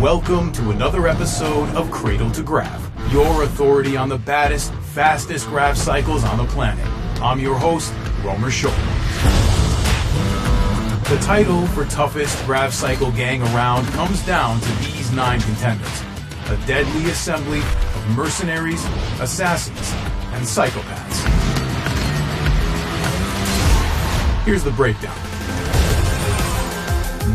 Welcome to another episode of Cradle to Grav, your authority on the baddest, fastest grav cycles on the planet. I'm your host, Romer Scholl. The title for toughest grav cycle gang around comes down to these 9 contenders. A deadly assembly of mercenaries, assassins, and psychopaths. Here's the breakdown.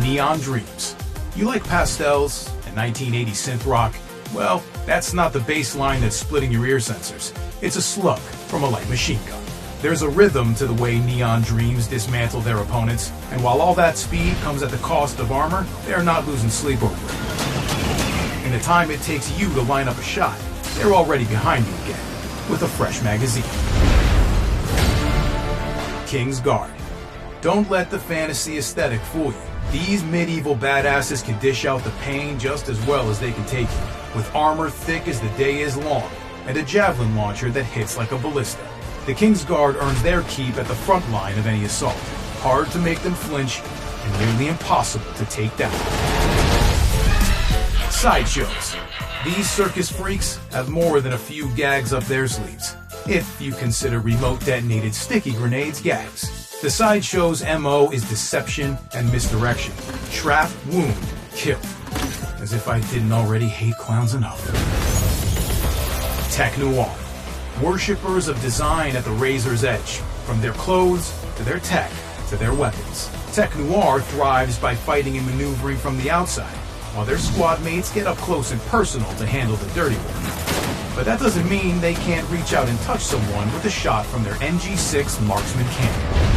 Neon Dreams. You like pastels and 1980 synth rock? Well, that's not the bass line that's splitting your ear sensors. It's a slug from a light machine gun. There's a rhythm to the way Neon Dreams dismantle their opponents, and while all that speed comes at the cost of armor, they're not losing sleep over it. In the time it takes you to line up a shot, they're already behind you again, with a fresh magazine. King's Guard. Don't let the fantasy aesthetic fool you. These medieval badasses can dish out the pain just as well as they can take it, with armor thick as the day is long, and a javelin launcher that hits like a ballista. The King's Guard earns their keep at the front line of any assault. Hard to make them flinch, and nearly impossible to take down. Sideshows. These circus freaks have more than a few gags up their sleeves, if you consider remote detonated sticky grenades gags. The Sideshow's MO is deception and misdirection. Trap, wound, kill. As if I didn't already hate clowns enough. Tech Noir. Worshippers of design at the razor's edge. From their clothes, to their tech, to their weapons. Tech Noir thrives by fighting and maneuvering from the outside, while their squad mates get up close and personal to handle the dirty work. But that doesn't mean they can't reach out and touch someone with a shot from their NG6 marksman cannon.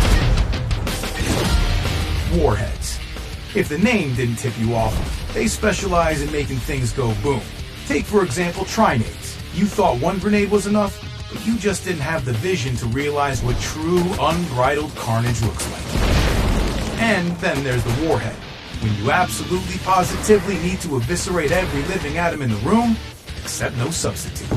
Warheads. If the name didn't tip you off, they specialize in making things go boom. Take, for example, trinades. You thought one grenade was enough, but you just didn't have the vision to realize what true, unbridled carnage looks like. And then there's the warhead. When you absolutely positively need to eviscerate every living atom in the room, except no substitute.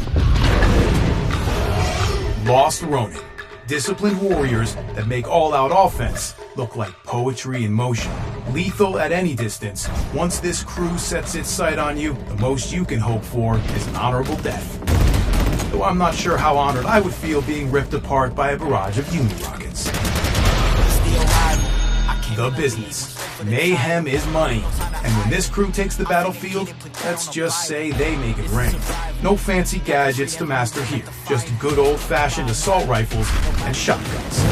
Lost Ronin. Disciplined warriors that make all-out offense look like poetry in motion. Lethal at any distance. Once this crew sets its sight on you, the most you can hope for is an honorable death. Though I'm not sure how honored I would feel being ripped apart by a barrage of uni-rockets. The Business. Mayhem is money, and when this crew takes the battlefield, let's just say they make it rain. No fancy gadgets to master here, just good old-fashioned assault rifles and shotguns.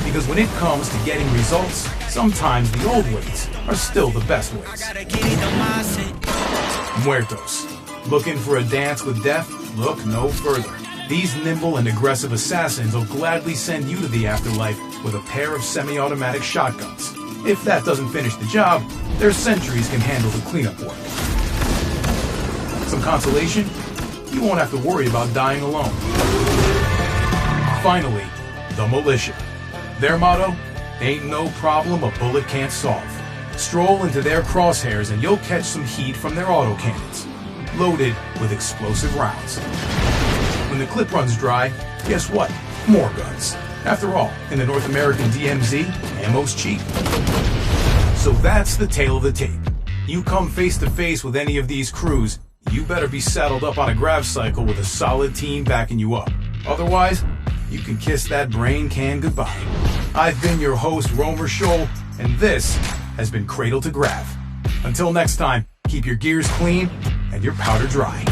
Because when it comes to getting results, sometimes the old ways are still the best ways. Muertos. Looking for a dance with death? Look no further. These nimble and aggressive assassins will gladly send you to the afterlife with a pair of semi-automatic shotguns. If that doesn't finish the job, their sentries can handle the cleanup work. Some consolation? You won't have to worry about dying alone. Finally, the Militia. Their motto? Ain't no problem a bullet can't solve. Stroll into their crosshairs and you'll catch some heat from their autocannons, loaded with explosive rounds. When the clip runs dry, guess what? More guns. After all, in the North American DMZ, ammo's cheap. So that's the tale of the tape. You come face to face with any of these crews, you better be saddled up on a grav cycle with a solid team backing you up. Otherwise, you can kiss that brain can goodbye. I've been your host, Romer Scholl, and this has been Cradle to Grav. Until next time, keep your gears clean and your powder dry.